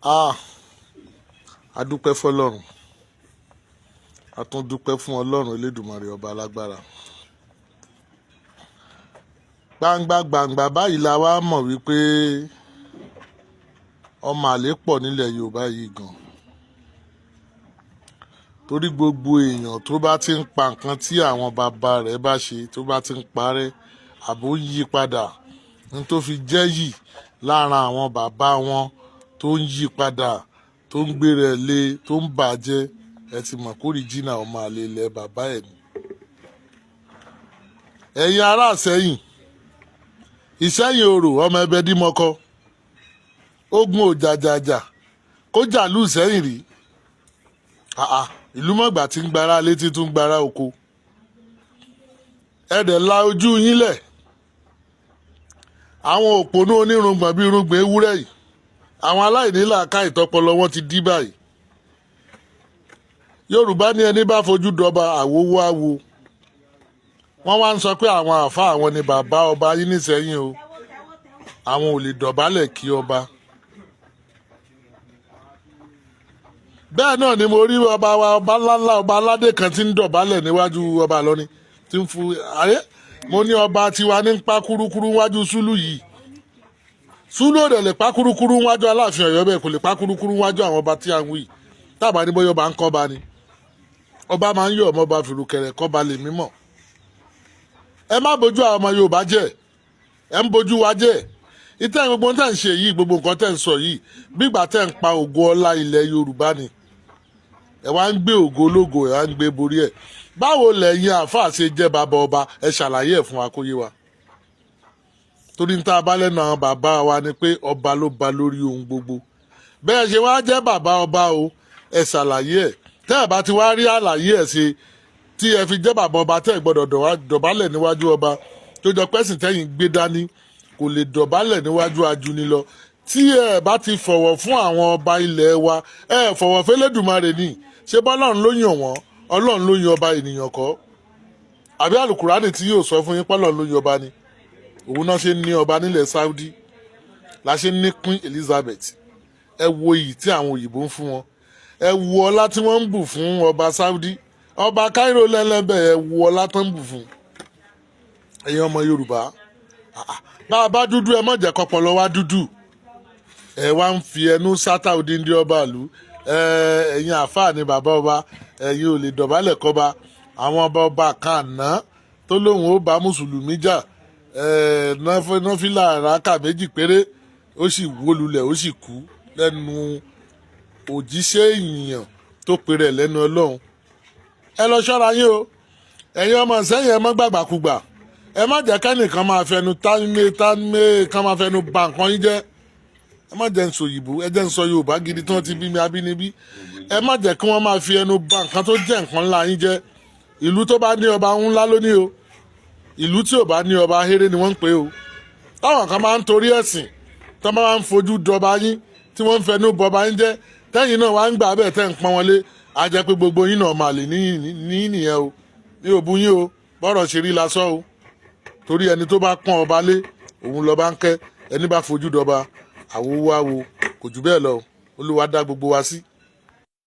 Ah, a dúpẹ́ fọ́lọ́run. A tún dúpẹ́ fún Ọlọ́run Elédùmarè ọba alágbára. Gbangba báyìí la wá mọ̀ wípé ọmọ àlè pọ̀ nílẹ̀ Yorùbá yìí gan. Torí gbogbo èèyàn tó bá ti ń pa nǹkan tí àwọn bàbá rẹ̀ bá ṣe tó bá ti ń parẹ́ àbó yí padà ní tó fi jẹ́ yìí lára àwọn bàbá wọn tó ń yí padà tó ń gbére lé tó ń bàjẹ́ ẹ ti mọ̀ kó original ọmọ àlè ilẹ̀ bàbá ẹ̀ ni. Ẹ̀yin ará Ìsẹyìn, Ìsẹyìn orò ọmọ ẹbẹ dímọkọ ogun òjàjàjà kó jàlú Ìsẹyìn rí. Ìlú mọ̀gbà tí ń gbára létí tún gbára oko. Ẹ̀dẹ̀ la ojú yín lẹ̀. Àwọn òpònú onírùngbọ̀n bíi irùngbọ̀n ewúrẹ́ yìí, àwọn aláìní làákàyè tọpọlọ wọn ti dí báyìí. Yorùbá ní ẹni bá fojú dọba àwòwò àwo. Wọ́n wá ń sọ pé àwọn àáfà àwọn ni bàbá ọba yín nísẹ̀yìn o. Àwọn ò lè dọ̀bálẹ̀ kí ọba. Bẹ́ẹ̀ náà ni mo rí ọba wa ọba ńláńlá ọba aládé kan tí ń dọ̀bálẹ̀ níwájú ọba Ìlọrin tí ń fún ààrẹ. Mo ní ọba tiwa ní ń pa kúrúkúrú wájú Súlù yìí. Súlù ò dẹ̀ lè pa kúrúkúrú wájú Aláàfin Ọ̀yọ́ bẹ́ẹ̀ kò lè pa kúrúkúrú wájú àwọn ọba tí a ń wí. Tábà ní bóyá ọba ń kọ́ ba ni. Ọba máa ń yọ̀ ọmọ ọba fìrùkẹ̀rẹ̀ kọ́ ba lè mímọ̀. Ẹ má bójú àwọn ọmọ Yorùbá jẹ́. Ẹ ń bójú wa jẹ́. Ìtẹ́ gbogbo tẹ́ ń ṣe yìí gbogbo nǹkan tẹ́ ń sọ yìí bígbà tẹ́ ń pa ògo ọlá ilẹ̀ Yorùbá ni. Ẹ wá ń gbé ògo ológo ẹ wá ń gbé borí ẹ̀. Báwo lẹ̀yin àáfàá ṣe jẹ́ bàbá ọba ẹ ṣàlàyé ẹ̀ fún wa kó yé wa. Torí ní tá a bá lẹ́nu àwọn bàbá wa ni pé ọba ló ba lórí ohun gbogbo. Bẹ́ẹ̀ ṣe wá jẹ́ bàbá ọba o ẹ ṣàlàyé ẹ̀. Tẹ́ ẹ bá ti wá rí àlàyé ẹ̀ ṣe tí ẹ fi jẹ́ bàbá ọba tẹ́ ẹ gbọ́dọ̀ dọ̀bálẹ̀ níwájú ọba tó jọ pẹ́sìn tẹ́yìn gbé dání kò lè dọ̀bálẹ̀ níwájú ajuni lọ. Tí ẹ bá ti fọ̀wọ̀ fún àwọn ọba ilẹ̀ wa ẹ fọ̀wọ̀ f'Ẹlẹ́dùmarè ni ṣé bọ́lọ́run ló yàn wọ́n Ọlọ́run ló yan ọba ènìyàn kọ́ àbí àlùkùránì tí yóò sọ fún yín pọ́lọ́run ló yan ọba ni. Òun náà ṣe ń ní ọba nílẹ̀ Saudi la ṣe ń ní Queen Elizabeth. Ẹ wo iyì tí àwọn òyìnbó ń fún wọn. Ẹ wo ọlá tí wọ́n ń bù fún ọba Saudi. Ọba Cairo lẹ́lẹ́bẹ̀ ẹ wo ọlá tó ń bù fún. Ẹ̀yin ọmọ Yorùbá bá a bá dúdú ẹ má jẹ́ kọ́pọlọ wa dúdú. Ẹ wá ń fi ẹnu sátá odindi ọba ìlú. Ẹ̀yin àáfàá ni bàbá ọba ẹ̀yin ò lè dọ̀bálẹ̀ kọ́ba. Àwọn ọba kan àná tó lóun ó bá mùsùlùmí jà náfìlà rákà méjì péré ó sì wó lulẹ̀ ó sì kú lẹ́nu òjíṣẹ́ ènìyàn tó pèrè lẹ́nu Ọlọ́run. Ẹ lọ ṣọ́ra yín o. Ẹ̀yin ọmọ Ìsẹ́yìn ẹ má gbàgbàkúgbà. Ẹ má jẹ́ kẹ́nìkan máa fẹnu tánmé kan máa fẹnu ba nǹkan yín jẹ́. Ẹ má jẹ́ ń sọ òyìnbó ẹ jẹ́ ń sọ Yorùbá gidi tí wọ́n ti bí mi abínibí. Ẹ má jẹ́ kí wọ́n máa fi ẹnu ba nǹkan tó jẹ́ nǹkan ńlá yín jẹ́. Ìlú tó bá ní ọba ńlá ló ní o. Ìlú tí ò bá ní ọba ahéré ni wọ́n ń pè o. Táwọn kan máa ń torí ẹ̀sìn tó máa ń fojú dọba yín tí wọ́n ń fẹnu bọba yín jẹ́ tẹ́yìn náà wá ń gbà bẹ́ẹ̀ tẹ́ ń pọ́n wọn lé a jẹ́ pé gbogbo yín náà máa lè ní nìyẹn o. Ní òbú yín o bọ́rọ̀ ṣe rí lásán o. Torí ẹni tó bá pọ́n ọba lé òun lọ́ba ń kẹ́ ẹni bá fojú dọba àwo wá wo kò jù bẹ́ẹ̀ lọ Olúwa dá gbogbo wa sí.